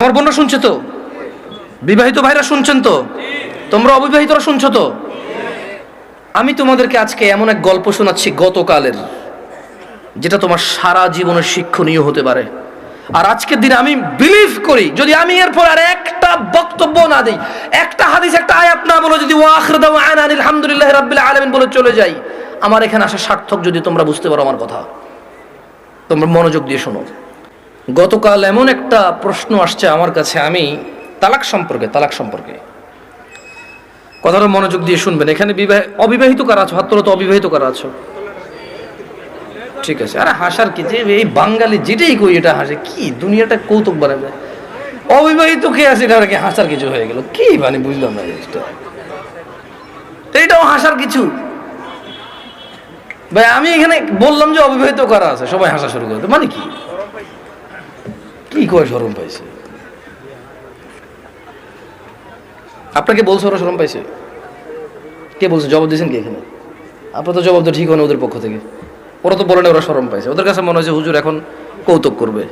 আমার বোনরা শুনছে তো? বিবাহিত ভাইরা শুনছেন তো? তোমরা অবিবাহিতরা শুনছো তো? আমি তোমাদেরকে আজকে এমন এক গল্প শোনাচ্ছি গতকালের, যেটা তোমার সারা জীবনের শিক্ষণীয় হতে পারে। আর আজকের দিনে আমি বিলিভ করি, যদি আমি এরপর আর একটা বক্তব্য না দিই, একটা হাদিস, একটা আয়াত না বলে যদি ওয়াখির দাওয়ানা আলহামদুলিল্লাহি রাব্বিল আলামিন বলে চলে যাই, আমার এখানে আসা সার্থক। যদি তোমরা বুঝতে পারো আমার কথা, তোমরা মনোযোগ দিয়ে শোনো। গতকাল এমন একটা প্রশ্ন আসছে আমার কাছে, আমি তালাক সম্পর্কে কথাটা মনোযোগ দিয়ে শুনবেন। এখানে অবিবাহিত কারা আছো? হাত তোলো তো। অবিবাহিত কারা আছো? ঠিক আছে। আরে হাসার কি, যে এই বাঙালি যেটাই কই এটা হাসে, কি দুনিয়াটা কৌতুক বানাবে। অবিবাহিত কে আছে এটা কি হাসার কিছু হয়ে গেল? কি মানে বুঝলাম না জিনিসটা। এইটাও হাসার কিছু? ভাই আমি এখানে বললাম যে অবিবাহিত কারা আছে, সবাই হাসা শুরু করতে, মানে কি কি কয় শরম পাইছে? আপনাকে বলছে ওরা শরম পাইছে? কে বলছে? জবাব দিয়েছেন কি এখানে? আপনার তো জবাব তো ঠিক হয় না ওদের পক্ষ থেকে। ওরা তো বলে না ওরা শরম পাইছে, ওদের কাছে মনে হয়েছে হুজুর এখন কৌতুক করবে।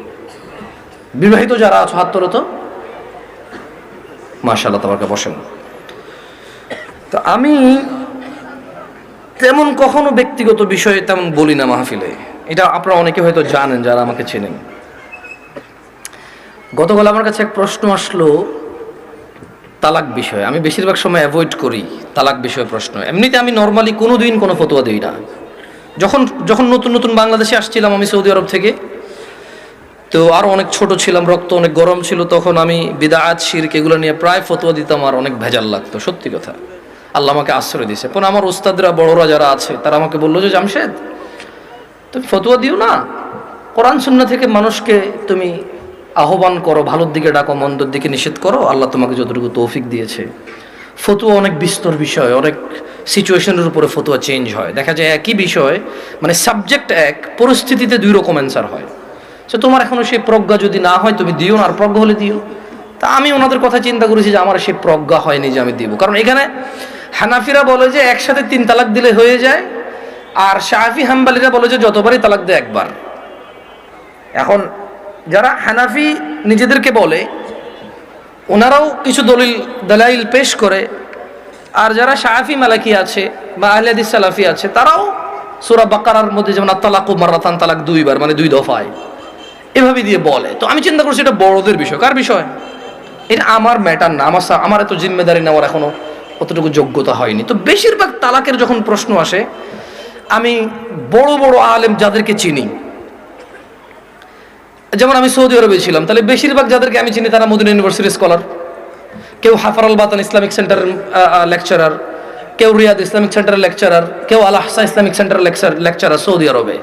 বিবাহিত যারা আছো হাত তোলো তো। মাশাআল্লাহ, তোমাকে বসেন। তো আমি তেমন কখনো ব্যক্তিগত বিষয়ে তেমন বলি না মাহফিলে, এটা আপনারা অনেকে হয়তো জানেন যারা আমাকে চেনেন। গতকাল আমার কাছে এক প্রশ্ন আসলো তালাক বিষয়ে। আমি বেশিরভাগ সময় অ্যাভয়েড করি তালাক বিষয়ে প্রশ্ন। এমনিতে আমি নর্মালি কোনোদিন কোনো ফতোয়া দিই না। যখন নতুন বাংলাদেশে আসছিলাম আমি সৌদি আরব থেকে, তো আরও অনেক ছোট ছিলাম, রক্ত অনেক গরম ছিল, তখন আমি বিদআত শিরক এগুলো নিয়ে প্রায় ফতোয়া দিতাম, আর অনেক ভেজাল লাগতো, সত্যি কথা। আল্লাহ আমাকে আশ্রয় দিয়েছে। পরে আমার উস্তাদরা, বড়রা যারা আছে, তারা আমাকে বললো যে জামশেদ তুমি ফতোয়া দিও না, কোরআন সুন্নাহ থেকে মানুষকে তুমি আহ্বান করো, ভালোর দিকে ডাকো, মন্দর দিকে নিষেধ করো। আল্লাহ তোমাকে যতটুকু তৌফিক দিয়েছে। ফতোয়া অনেক বিস্তর বিষয়, অনেক সিচুয়েশনের উপরে ফতোয়া চেঞ্জ হয়। দেখা যায় একই বিষয়, মানে সাবজেক্ট এক, পরিস্থিতিতে দুই রকম অ্যান্সার হয়। সে তোমার এখনো সেই প্রজ্ঞা যদি না হয় তুমি দিও না, আর প্রজ্ঞা হলে দিও। তা আমি ওনাদের কথা চিন্তা করেছি যে আমার সেই প্রজ্ঞা হয়নি যে আমি দিব। কারণ এখানে হানাফিরা বলে যে একসাথে 3 তালাক দিলে হয়ে যায়, আর শাফি হাম্বালিরা বলে যে যতবারই তালাক দেয় একবার। এখন যারা হানাফি নিজেদেরকে বলে, ওনারাও কিছু দলাইল পেশ করে, আর যারা শাফি মালাকি আছে বা আহলে হাদিস সালাফি আছে, তারাও সূরা বাকারার মধ্যে যেমন আত-তালাকু মাররাতান, তালাক 2 বার, মানে 2 দফায়, এভাবে দিয়ে বলে। তো আমি চিন্তা করছি এটা বড়দের বিষয়। কার বিষয়? এটা আমার ম্যাটার না, আমার এত জিম্মেদারি নেওয়ার এখনো অতটুকু যোগ্যতা হয়নি। তো বেশিরভাগ তালাকের যখন প্রশ্ন আসে, আমি বড় বড় আলেম যাদেরকে চিনি, যেমন আমি সৌদি আরবে ছিলাম, তাহলে বেশিরভাগ যাদেরকে আমি চিনি তারা মদিনা ইউনিভার্সিটির স্কলার। কেউ হাফার আল বাতান ইসলামিক সেন্টারের লেকচারার, কেউ রিয়াদ ইসলামিক সেন্টারের লেকচারার, কেউ আল আহসা ইসলামিক সেন্টারের লেকচারার সৌদি আরবে,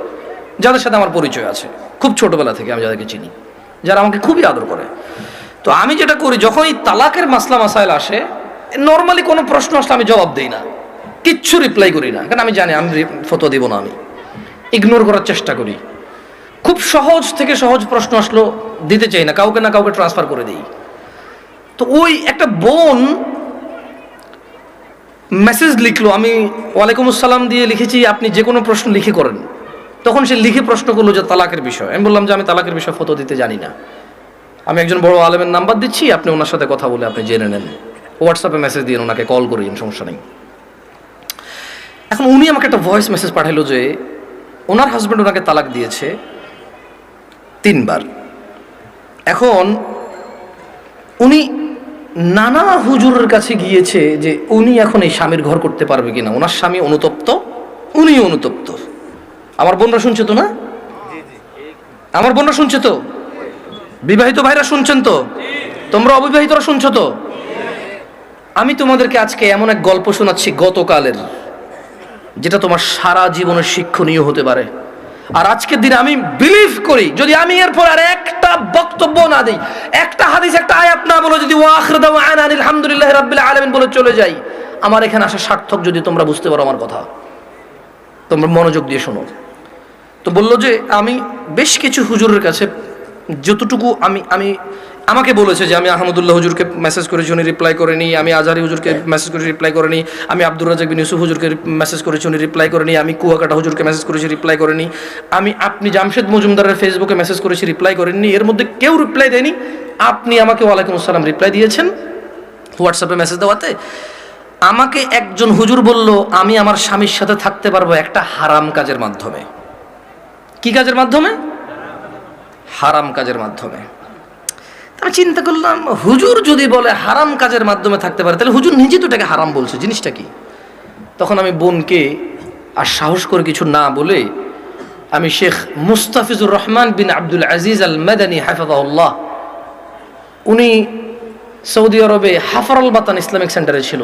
যাদের সাথে আমার পরিচয় আছে খুব ছোটবেলা থেকে, আমি যাদেরকে চিনি, যারা আমাকে খুবই আদর করে। তো আমি যেটা করি, যখন এই তালাকের মাসলা মাসাইল আসে, নর্মালি কোনো প্রশ্ন আসলে আমি জবাব দিই না, কিচ্ছু রিপ্লাই করি না, কারণ আমি জানি আমি ফতোয়া দিব না, আমি ইগনোর করার চেষ্টা করি। খুব সহজ থেকে সহজ প্রশ্ন আসলো দিতে চাই না, কাউকে না কাউকে ট্রান্সফার করে দিই। তো ওই একটা বোন মেসেজ লিখলো, আমি ওয়ালাইকুম আসসালাম দিয়ে লিখেছি আপনি যে কোনো প্রশ্ন লিখে করেন। তখন সে লিখে প্রশ্ন করলো যে তালাকের বিষয়। আমি বললাম যে আমি তালাকের বিষয়ে ফতোয়া দিতে জানি না, আমি একজন বড় আলেমের নাম্বার দিচ্ছি, আপনি ওনার সাথে কথা বলে আপনি জেনে নেন, হোয়াটসঅ্যাপে মেসেজ দিয়ে ওনাকে কল করিন, সমস্যা নেই। এখন উনি আমাকে একটা ভয়েস মেসেজ পাঠাইলো যে ওনার হাজব্যান্ড ওনাকে তালাক দিয়েছে 3 বার। এখন উনি নানা হুজুরের কাছে গিয়েছে যে উনি এখন এই স্বামীর ঘর করতে পারবে কিনা। ওনার স্বামী অনুতপ্ত, উনিও অনুতপ্ত। আমার বোনরা শুনছে তো? না, আমার বোনরা শুনছে তো? বিবাহিত ভাইরা শুনছেন তো? তোমরা অবিবাহিতরা শুনছো তো? আমি তোমাদেরকে আজকে এমন এক গল্প শোনাচ্ছি গতকালের, যেটা তোমার সারা জীবনের শিক্ষণীয় হতে পারে। আর আজকের দিনে আমি বিলিভ করি, যদি আমি এরপর আর একটা বক্তব্য না দিই, একটা হাদিস, একটা আয়াত না বলে যদি ওয়াখির দাওয়ানা আলহামদুলিল্লাহি রাব্বিল আলামিন বলে চলে যাই, আমার এখানে আসা সার্থক। যদি তোমরা বুঝতে পারো আমার কথা, তোমরা মনোযোগ দিয়ে শোনো। তো বললো যে আমি বেশ কিছু হুজুরের কাছে যতটুকু আমি আমাকে বলেছে যে আমি আহমদুল্লাহ হুজুরকে মেসেজ করেছি, উনি রিপ্লাই করেনি, আমি আজহারি হুজুরকে মেসেজ করেছি, রিপ্লাই করেনি, আমি আব্দুর রাজাক বিন ইউসুফ হুজুরকে মেসেজ করেছি, উনি রিপ্লাই করেনি, আমি কুয়াকাটা হুজুরকে মেসেজ করেছি, রিপ্লাই করেনি, আপনি জামশেদ মজুমদারের ফেসবুকে মেসেজ করেছি, রিপ্লাই করেননি, এর মধ্যে কেউ রিপ্লাই দেয়নি। আপনি আমাকে ওয়ালাইকুম আসসালাম রিপ্লাই দিয়েছেন হোয়াটসঅ্যাপে মেসেজ দেওয়াতে। আমাকে একজন হুজুর বলল আমি আমার স্বামীর সাথে থাকতে পারবো একটা হারাম কাজের মাধ্যমে। কি কাজের মাধ্যমে? হারাম কাজের মাধ্যমে। আমি চিন্তা করলাম, হুজুর যদি বলে হারাম কাজের মাধ্যমে থাকতে পারে, তাহলে হুজুর নিজে তো এটাকে হারাম বলছে, জিনিসটা কি? তখন আমি বোনকে আর সাহস করে কিছু না বলে আমি শেখ মুস্তাফিজুর রহমান বিন আব্দুল আজিজ আল মাদানী হাফিজাহুল্লাহ, উনি সৌদি আরবে হাফারাল বাতান ইসলামিক সেন্টারে ছিল,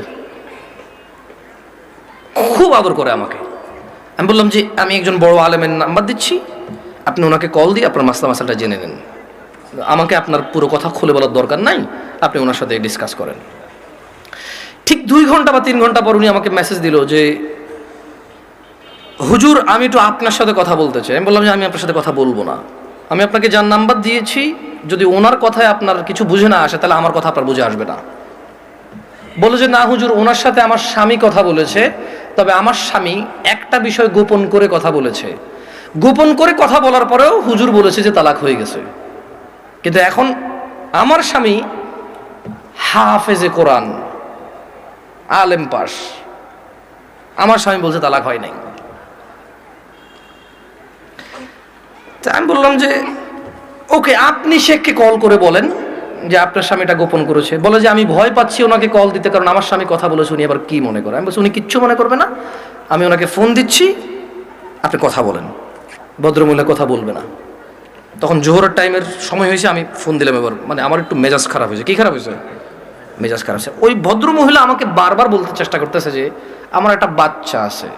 খুব আদর করে আমাকে। আমি বললাম যে আমি একজন বড় আলেমের নাম্বার দিচ্ছি, আপনি ওনাকে কল দিয়ে আপনার মাসালাটা জেনে নেন, আমাকে আপনার পুরো কথা খুলে বলার দরকার নাই, আপনি ওনার সাথে ডিসকাস করেন। ঠিক 2 ঘন্টা বা 3 ঘন্টা পর উনি আমাকে মেসেজ দিল যে হুজুর আমি একটু আপনার সাথে কথা বলতে চাই। আমি বললাম যে আমি আপনার সাথে কথা বলবো না, আমি আপনাকে যার নাম্বার দিয়েছি যদি ওনার কথায় আপনার কিছু বুঝে না আসে তাহলে আমার কথা আপনার বুঝে আসবে না। বলে যে না হুজুর, ওনার সাথে আমার স্বামী কথা বলেছে, তবে আমার স্বামী একটা বিষয় গোপন করে কথা বলেছে, গোপন করে কথা বলার পরেও হুজুর বলেছে যে তালাক হয়ে গেছে, কিন্তু এখন আমার স্বামী হাফেজে কোরআন, আলেম পাস, আমার স্বামী বলছে তালাক হয় নাই। আমি বললাম যে ওকে, আপনি শেখকে কল করে বলেন যে আপনার স্বামীটা গোপন করেছে। বলে যে আমি ভয় পাচ্ছি ওনাকে কল দিতে, কারণ আমার স্বামী কথা বলেছে, উনি আবার কি মনে করে। আমি বলছি উনি কিচ্ছু মনে করবে না, আমি ওনাকে ফোন দিচ্ছি, আপনি কথা বলেন। ভদ্রমহিলা কথা বলবে না। তখন জোহরের টাইমের সময় হয়েছে, আমি ফোন দিলাম। এবার মানে আমার একটু মেজাজ খারাপ হয়েছে। কি খারাপ হয়েছে? মেজাজ খারাপ হয়েছে। ওই ভদ্রমহিলা আমাকে বারবার বলতে চেষ্টা করতেছে যে আমার একটা বাচ্চা আছে,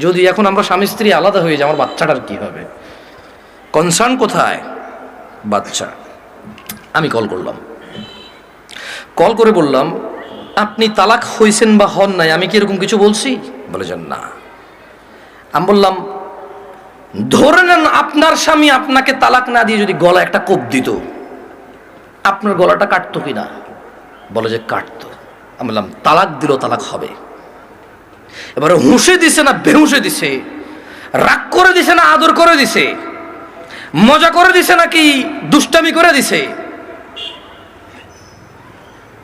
যদি এখন আমরা স্বামী স্ত্রী আলাদা হয়ে যাই আমার বাচ্চাটার কি হবে? কনসার্ন কোথায়? বাচ্চা। আমি কল করলাম, কল করে বললাম আপনি তালাক হয়েছেন বা হন নাই, আমি কি এরকম কিছু বলছি? বলে যান না। আমি বললাম ধরে নেন আপনার স্বামী আপনাকে তালাক না দিয়ে যদি গলা একটা কোপ দিত, আপনার গলাটা কাটতো কিনা? বলে যে কাটতো। আমি বললাম তালাক দিল, তালাক হবে। এবারে হুঁশে দিছে না বেহুঁশে দিছে, রাগ করে দিছে না আদর করে দিছে, মজা করে দিছে নাকি দুষ্টামি করে দিছে,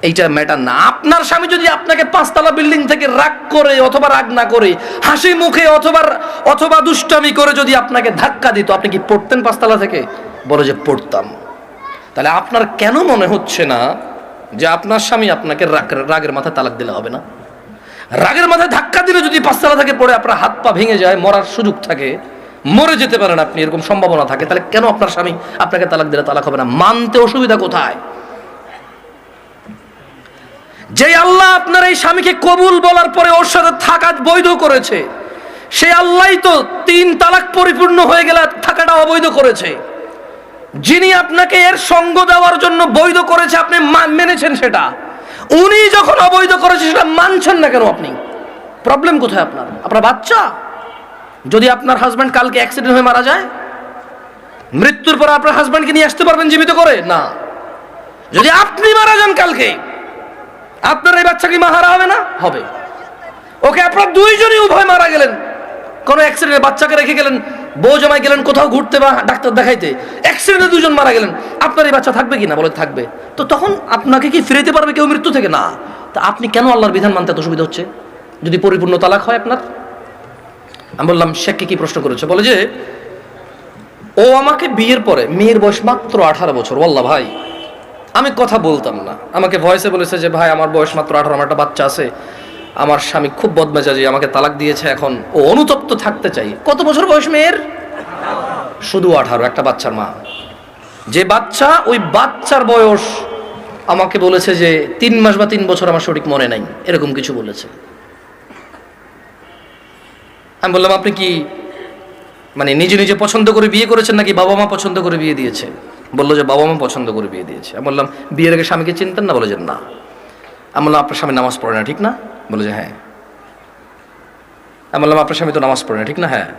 এইটা ম্যাটার না। আপনার স্বামী যদি আপনাকে 5 তলা বিল্ডিং থেকে রাগ করে অথবা রাগ না করে হাসি মুখে অথবা দুষ্টামি করে যদি আপনাকে ধাক্কা দিত, আপনি কি পড়তেন 5 তলা থেকে? বলে যে পড়তাম। তাহলে আপনার কেন মনে হচ্ছে না যে আপনার স্বামী আপনাকে রাগের মাথায় তালাক দিলে হবে না? রাগের মাথায় ধাক্কা দিলে যদি 5 তলা থেকে পড়ে আপনার হাত পা ভেঙে যায়, মরার সুযোগ থাকে, মরে যেতে পারেন আপনি, এরকম সম্ভাবনা থাকে, তাহলে কেন আপনার স্বামী আপনাকে তালাক দিলে তালাক হবে না? মানতে অসুবিধা কোথায়? যে আল্লাহ আপনার এই স্বামীকে কবুল বলার পরে ওর সাথে থাকা বৈধ করেছে, সে আল্লাহই তো 3 তালাক পরিপূর্ণ হয়ে গেলে থাকাটা অবৈধ করেছে। যিনি আপনাকে এর সঙ্গ দেওয়ার জন্য বৈধ করেছে, আপনি মেনেছেন সেটা, উনি যখন অবৈধ করেছে সেটা মানছেন না কেন আপনি? প্রবলেম কোথায় আপনার? আপনার বাচ্চা? যদি আপনার হাজব্যান্ড কালকে অ্যাক্সিডেন্ট হয়ে মারা যায়, মৃত্যুর পর আপনার হাজব্যান্ডকে নিয়ে আসতে পারবেন জীবিত করে? না। যদি আপনি মারা যান কালকে, আপনার এই বাচ্চা কি মাহারা হবে না? হবে। ওকে, আপনার দুইজনই উভয় মারা গেলেন, কোন অ্যাক্সিডেন্টে বাচ্চাকে রেখে গেলেন, বউ জামাই গেলেন কোথাও ঘুরতে বা ডাক্তার দেখাইতে, অ্যাক্সিডেন্টে 2 জন মারা গেলেন, আপনার এই বাচ্চা থাকবে কিনা? বলে থাকবে। তো তখন আপনাকে কি ফিরাইতে পারবে কেউ মৃত্যু থেকে? না। তা আপনি কেন আল্লাহর বিধান মানতে এত অসুবিধা হচ্ছে যদি পরিপূর্ণ তালাক হয় আপনার? আমি বললাম শেখকে কি প্রশ্ন করেছে? বলে যে ও আমাকে বিয়ের পরে, মেয়ের বয়স মাত্র 18 বছর, ওয়াল্লাহ ভাই আমি কথা বলতাম না, আমাকে ভয়েসে বলেছে যে ভাই আমার বয়স মাত্র 18, আমার একটা বাচ্চা আছে, আমার স্বামী খুব বদমেজাজি, আমাকে তালাক দিয়েছে, এখন ও অনুতপ্ত থাকতে চাই। কত বছর বয়স মেয়ের? শুধু 18, একটা বাচ্চার মা। যে বাচ্চা, ওই বাচ্চার বয়স আমাকে বলেছে যে 3 মাস বা 3 বছর, আমার সঠিক মনে নাই, এরকম কিছু বলেছে। আমি বললাম আপনি কি মানে নিজে নিজে পছন্দ করে বিয়ে করেছেন নাকি বাবা মা পছন্দ করে বিয়ে দিয়েছে? বললো যে বাবা মা পছন্দ করে বিয়ে দিয়েছে। আমি বললাম বিয়ের আগে স্বামীকে চিনতেন না? বলে যে না। আমি বললাম আপনার স্বামী নামাজ পড়ে না, ঠিক না? বলে যে হ্যাঁ। আমি বললাম আপনার স্বামী তো নামাজ পড়ে না, ঠিক না? হ্যাঁ।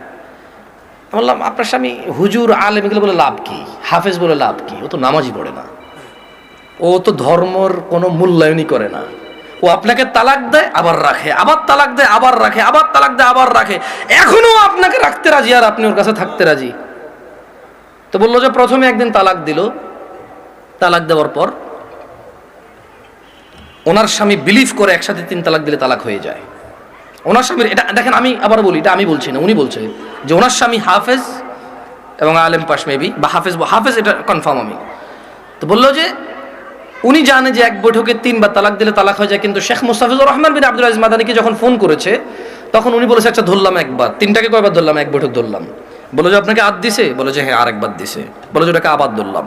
বললাম আপনার স্বামী হুজুর আলেম এগুলো বলে লাভ কি, হাফেজ বলে লাভ কি? ও তো নামাজই পড়ে না, ও তো ধর্মর কোনো মূল্যায়নই করে না। ও আপনাকে তালাক দেয় আবার রাখে, আবার তালাক দেয় আবার রাখে, আবার তালাক দেয় আবার রাখে, এখনো আপনাকে রাখতে রাজি আর আপনি ওর কাছে থাকতে রাজি। তো বললো যে প্রথমে একদিন তালাক দিল, তালাক দেওয়ার পর ওনার স্বামী বিলিভ করে একসাথে 3 তালাক দিলে তালাক হয়ে যায়। ওনার স্বামীর এটা দেখেন, আমি আবার বলি, এটা আমি বলছি না, উনি বলছে যে ওনার স্বামী হাফেজ এবং আলেম পাশ মেবি, বা হাফেজ এটা কনফার্ম আমি। তো বললো যে উনি জানে যে এক বৈঠকে 3 বার তালাক দিলে তালাক হয়ে যায়, কিন্তু শেখ মুস্তাফিজুর রহমান বিন আব্দুল আজিজ মাদানীকে যখন ফোন করেছে তখন উনি বলেছে আচ্ছা ধরলাম একবার, 3টাকে কয়বার ধরলাম? এক বৈঠক ধরলাম। বলে যে আপনাকে আদ দিছে? বলে যে হ্যাঁ আরেকবার দিছে। বলে যে ওটাকে আবার ধরলাম।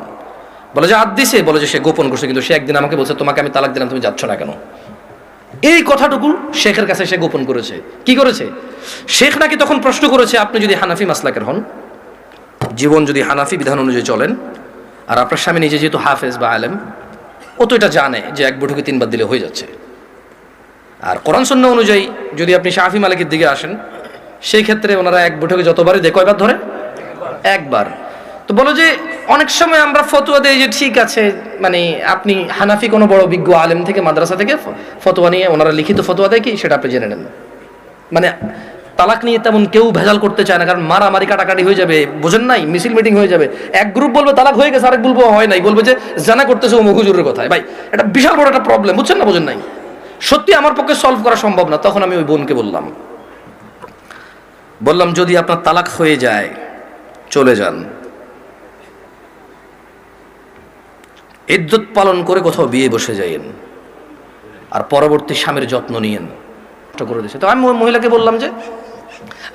বলে যে আদ দিছে? বলে যে সে গোপন করছে, কিন্তু সে একদিন আমাকে বলছে তোমাকে আমি তালাক দিলাম, তুমি যাচ্ছ না কেন? এই কথাটুকু শেখের কাছে সে গোপন করেছে। কি করেছে? শেখ নাকি তখন প্রশ্ন করেছে আপনি যদি হানাফি মাসলাকের হন, জীবন যদি হানাফি বিধান অনুযায়ী চলেন, আর আপনার স্বামী নিজে যেহেতু হাফেজ বা আলেম, ও তো এটা জানে যে এক বৈঠকে 3 বার দিলে হয়ে যাচ্ছে। আর কোরআন সুন্নাহ অনুযায়ী যদি আপনি শাফি মালিকের দিকে আসেন, সেই ক্ষেত্রে ওনারা এক বৈঠকে যতবারই দেয়, কয়বার ধরে? একবার। তো বলো যে অনেক সময় আমরা ফতোয়া দেই যে ঠিক আছে, মানে আপনি হানাফি কোনো বড় বিজ্ঞ আলেম থেকে মাদ্রাসা থেকে ফতোয়া নিয়ে ওনারা লিখিত ফতোয়া দেয় কি সেটা আপনি জেনে নেন। মানে তালাক নিয়ে তেমন কেউ ভেজাল করতে চায় না, কারণ মারামারি কাটাকাটি হয়ে যাবে, বোঝেন নাই, মিছিল মিটিং হয়ে যাবে। এক গ্রুপ বলবে তালাক হয়ে গেছে, আরেক বলবো হয় নাই, বলবে যে জানা করতেছে ও হুজুরের কথায়। ভাই এটা বিশাল বড় একটা প্রবলেম, বুঝছেন না বোঝেন নাই? সত্যি আমার পক্ষে সলভ করা সম্ভব না। তখন আমি ওই বোনকে বললাম যদি আপনার তালাক হয়ে যায় চলে যান, ইদ্যত পালন করে কোথাও বিয়ে বসে যাইয়েন, আর পরবর্তী স্বামীর যত্ন নিয়েন করে দিয়েছে। তো আমি মহিলাকে বললাম যে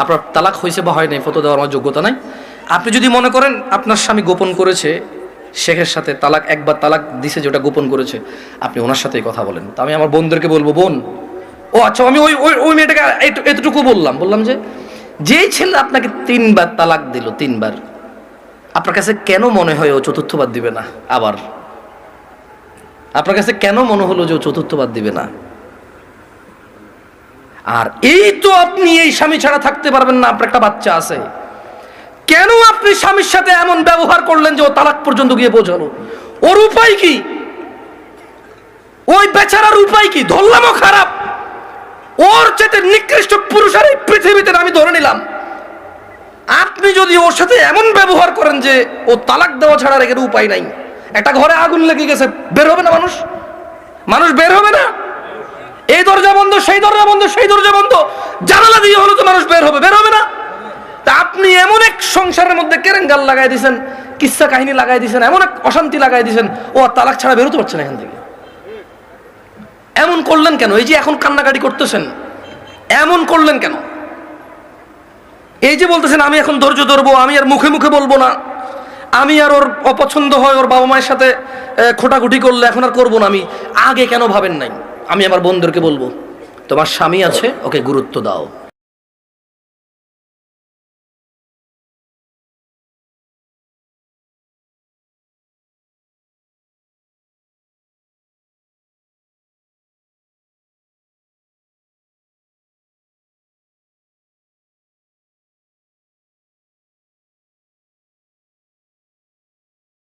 আপনার তালাক হয়েছে বা হয় নাই ফটো দেওয়ার আমার যোগ্যতা নাই, আপনি যদি মনে করেন আপনার স্বামী গোপন করেছে শেখের সাথে, তালাক একবার তালাক দিছে যেটা গোপন করেছে, আপনি ওনার সাথেই কথা বলেন। তো আমি আমার বোনদেরকে বলবো, বোন ও আচ্ছা, আমি ওই মেয়েটাকে এতটুকু বললাম যে যেই ছেলে আপনাকে 3 বার তালাক দিল, 3 বার, আপনার কাছে কেন মনে হয় ও 4র্থবার দিবে না? আবার আপনার কাছে কেন মনে হলো যে ও 4র্থবার দিবে না? আর এই তো আপনি এই স্বামী ছাড়া থাকতে পারবেন না, আপনার একটা বাচ্চা আছে, কেন আপনি স্বামীর সাথে এমন ব্যবহার করলেন যে ও তালাক পর্যন্ত গিয়ে পৌঁছালো? ওর উপায় কি? ওই বেচারার উপায় কি? ধরলামও খারাপ, ওর চেয়ে নিকৃষ্ট পুরুষ আর এই পৃথিবীতে আমি ধরে নিলাম। আপনি যদি ওর সাথে এমন ব্যবহার করেন যে ও তালাক দেওয়া ছাড়া রেখে উপায় নাই, একটা ঘরে আগুন লেগে গেছে, বের হবে না মানুষ বের হবে না? এই দরজা বন্ধ, সেই দরজা বন্ধ, সেই দরজা বন্ধ, জানালা দিয়ে হলো তো মানুষ বের হবে না? তা আপনি এমন এক সংসারের মধ্যে কেরেঙ্গাল লাগাই দিয়েছেন, কিচ্ছা কাহিনী লাগাই দিয়েছেন, এমন এক অশান্তি লাগাই দিয়েছেন, ও তালাক ছাড়া বেরোতে পারছে না এখান থেকে। এমন করলেন কেন? এই যে এখন কান্নাকাটি করতেছেন, এমন করলেন কেন? এই যে বলতেছেন আমি এখন ধৈর্য ধরবো, আমি আর মুখে মুখে বলবো না, আমি আর ওর অপছন্দ হয় ওর বাবা মায়ের সাথে খোটাখুটি করলে এখন আর করবো না, আমি আগে কেন ভাবেন নাই? আমি আমার বোনদেরকে বলবো তোমার স্বামী আছে, ওকে গুরুত্ব দাও।